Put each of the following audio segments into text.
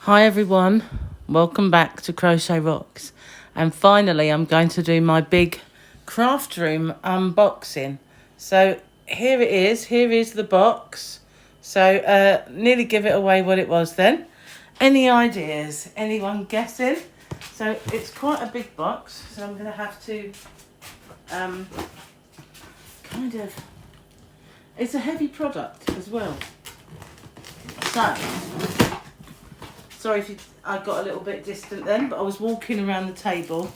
Hi everyone, welcome back to Crochet Rocks, and finally I'm going to do my big craft room unboxing. So here it is, here is the box. So nearly give it away what it was then. Any ideas? Anyone guessing? So it's quite a big box, so I'm going to have to it's a heavy product as well. So sorry if I got a little bit distant then, but I was walking around the table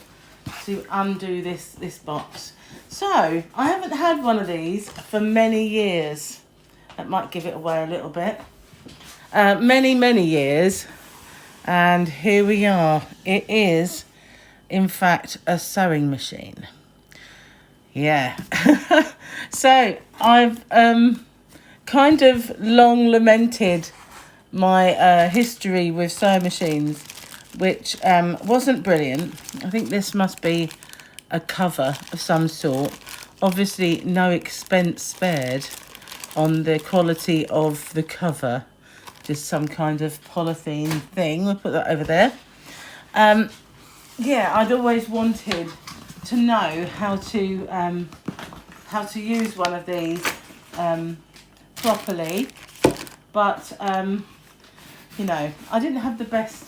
to undo this box. So I haven't had one of these for many years. That might give it away a little bit. Many years. And here we are. It is, in fact, a sewing machine. Yeah. So I've kind of long lamented my history with sewing machines, which wasn't brilliant. I think this must be a cover of some sort. Obviously no expense spared on the quality of the cover, just some kind of polythene thing. We'll put that over there. Yeah, I'd always wanted to know how to use one of these properly, but you know, I didn't have the best,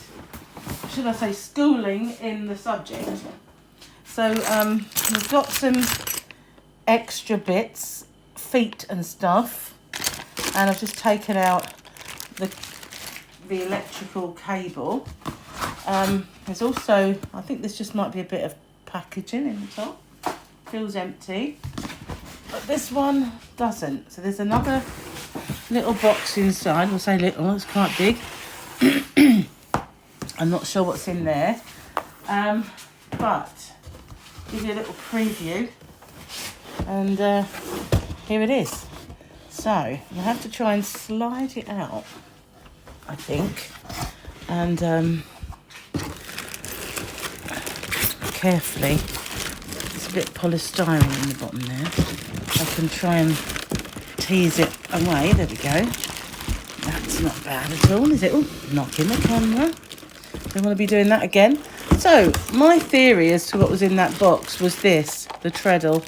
should I say, schooling in the subject. So we've got some extra bits, feet and stuff, and I've just taken out the electrical cable. There's also, I think this just might be a bit of packaging in the top. Feels empty, but this one doesn't. So there's another little box inside. We'll say little, it's quite big. I'm not sure what's in there, but give you a little preview, and here it is. So you have to try and slide it out, I think, and carefully. It's a bit polystyrene in the bottom there. I can try and tease it away. There we go. That's not bad at all, is it? Oh, knocking the camera. Don't want to be doing that again. So my theory as to what was in that box was this, the treadle.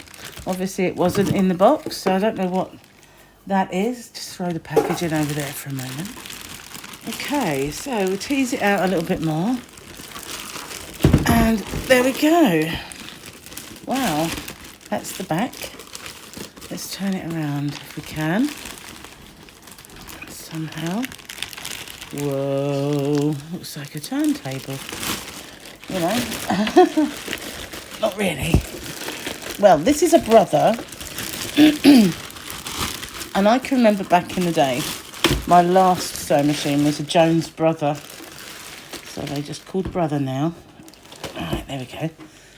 Obviously it wasn't in the box, so I don't know what that is. Just throw the packaging over there for a moment. Okay, so we'll tease it out a little bit more. And there we go. Wow, that's the back. Let's turn it around if we can. Somehow. Whoa, looks like a turntable. You know, not really. Well, this is a brother. And I can remember back in the day, my last sewing machine was a Jones brother. So they just called brother now. All right, there we go.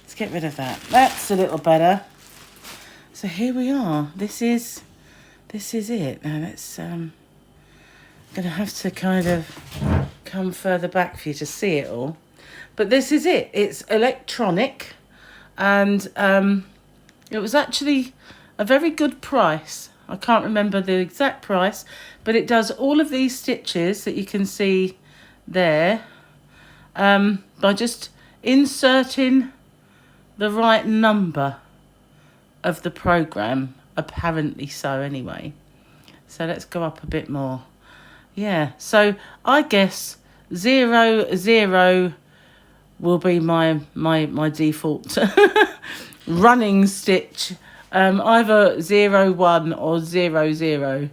Let's get rid of that. That's a little better. So here we are. This is it. Now let's gonna have to kind of come further back for you to see it all. But this is it. It's electronic, and it was actually a very good price. I can't remember the exact price, but it does all of these stitches that you can see there by just inserting the right number of the program, apparently so anyway. So let's go up a bit more. Yeah, so I guess 0, 0 will be my default running stitch. Either 0, 1 or 0, 0.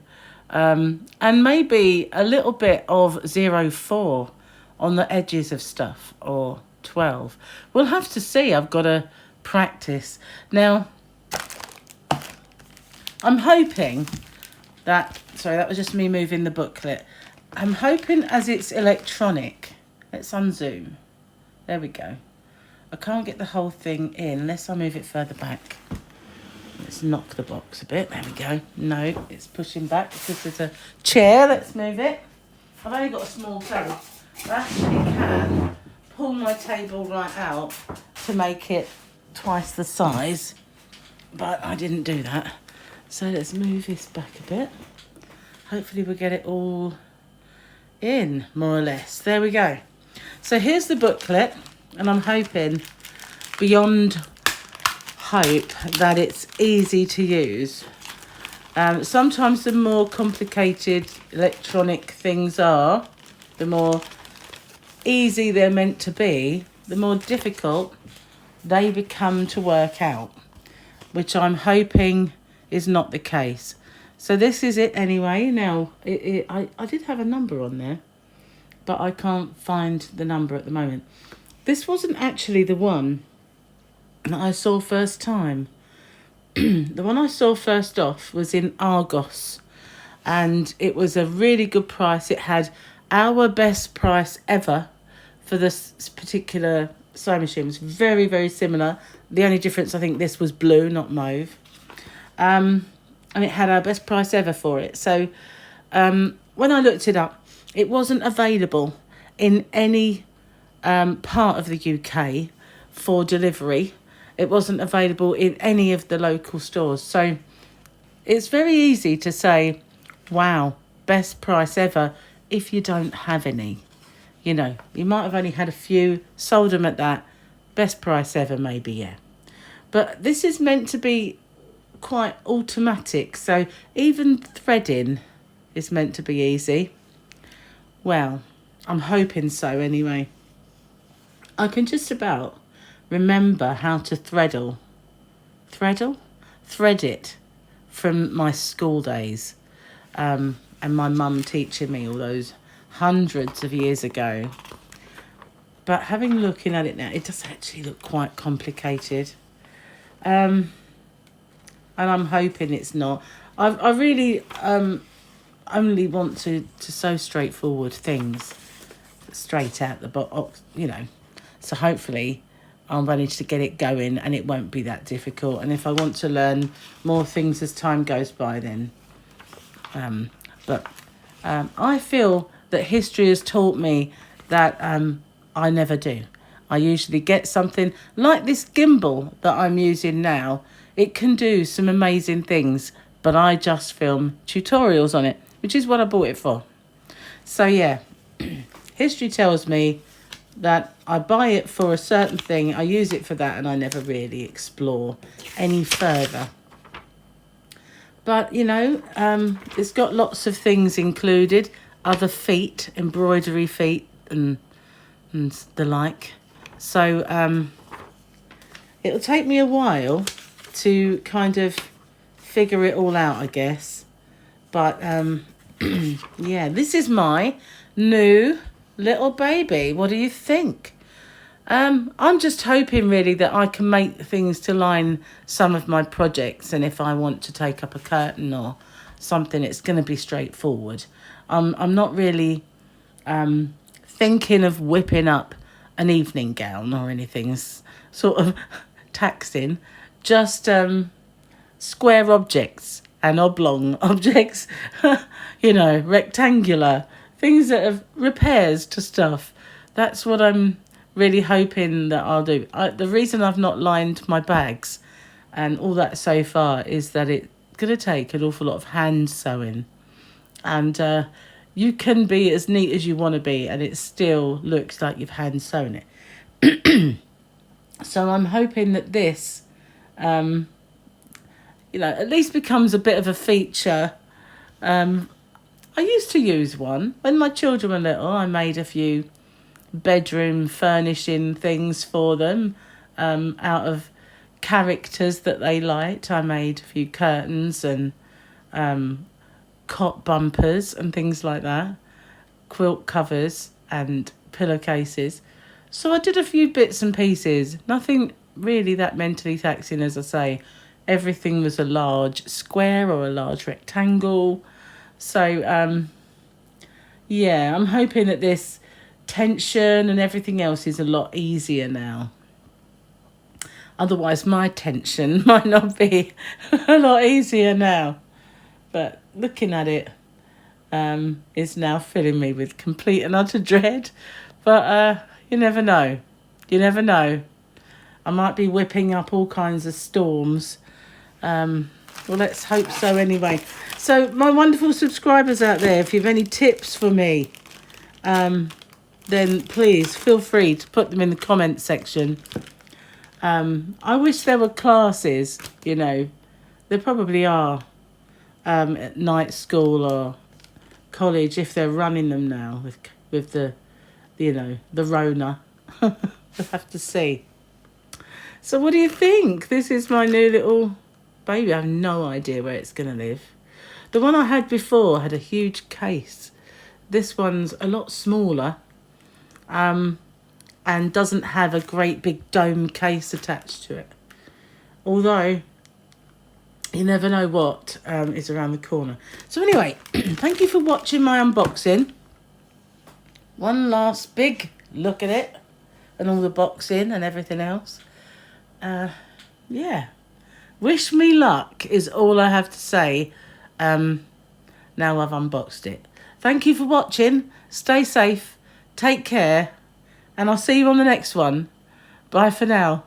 And maybe a little bit of 0, 4 on the edges of stuff, or 12. We'll have to see. I've got to practice. Now, I'm hoping that, sorry, that was just me moving the booklet. I'm hoping as it's electronic, let's unzoom. There we go. I can't get the whole thing in unless I move it further back. Let's knock the box a bit. There we go. No, it's pushing back because there's a chair. Let's move it. I've only got a small table. I actually can pull my table right out to make it twice the size, but I didn't do that. So let's move this back a bit. Hopefully we'll get it all in, more or less. There we go. So here's the booklet, and I'm hoping beyond hope that it's easy to use. Sometimes the more complicated electronic things are, the more easy they're meant to be, the more difficult they become to work out, which I'm hoping is not the case. So this is it anyway. Now, I did have a number on there, but I can't find the number at the moment. This wasn't actually the one that I saw first time. The one I saw first off was in Argos, and it was a really good price. It had our best price ever for this particular sewing machine. It was very, very similar. The only difference, I think this was blue, not mauve. And it had our best price ever for it. So when I looked it up, it wasn't available in any part of the UK for delivery. It wasn't available in any of the local stores. So it's very easy to say, wow, best price ever, if you don't have any. You know, you might have only had a few, sold them at that. Best price ever, maybe, yeah. But this is meant to be quite automatic. So even threading is meant to be easy. Well, I'm hoping so anyway. I can just about remember how to thread it from my school days, and my mum teaching me all those hundreds of years ago. But looking at it now, it does actually look quite complicated, and I'm hoping it's not. I really only want to sew straightforward things, straight out the box, you know. So hopefully I'll manage to get it going and it won't be that difficult. And if I want to learn more things as time goes by, then I feel that history has taught me that I never do. I usually get something like this gimbal that I'm using now. It can do some amazing things, but I just film tutorials on it, which is what I bought it for. So yeah, history tells me that I buy it for a certain thing, I use it for that, and I never really explore any further. But, you know, it's got lots of things included, other feet, embroidery feet and the like. So it'll take me a while to kind of figure it all out, I guess. But, yeah, this is my new little baby. What do you think? I'm just hoping really that I can make things to line some of my projects, and if I want to take up a curtain or something, it's going to be straightforward. I'm not really thinking of whipping up an evening gown or anything sort of taxing, just square objects and oblong objects, you know, rectangular things that have repairs to stuff. That's what I'm really hoping that I'll do. The reason I've not lined my bags and all that so far is that it's going to take an awful lot of hand sewing. And you can be as neat as you want to be and it still looks like you've hand sewn it. So I'm hoping that this, you know, at least becomes a bit of a feature. I used to use one. When my children were little, I made a few bedroom furnishing things for them out of characters that they liked. I made a few curtains and cot bumpers and things like that, quilt covers and pillowcases. So I did a few bits and pieces, nothing really that mentally taxing, as I say. Everything was a large square or a large rectangle. So, yeah, I'm hoping that this tension and everything else is a lot easier now. Otherwise, my tension might not be a lot easier now. But looking at it is now filling me with complete and utter dread. But you never know. You never know. I might be whipping up all kinds of storms. Well, let's hope so anyway. So my wonderful subscribers out there, if you have any tips for me then please feel free to put them in the comment section. I wish there were classes, you know. There probably are at night school or college, if they're running them now with the, you know, the Rona. We'll have to see. So what do you think? This is my new little baby. I have no idea where it's going to live. The one I had before had a huge case. This one's a lot smaller, and doesn't have a great big dome case attached to it. Although, you never know what is around the corner. So anyway, thank you for watching my unboxing. One last big look at it and all the boxing and everything else. Yeah. Wish me luck is all I have to say. Now I've unboxed it. Thank you for watching. Stay safe. Take care. And I'll see you on the next one. Bye for now.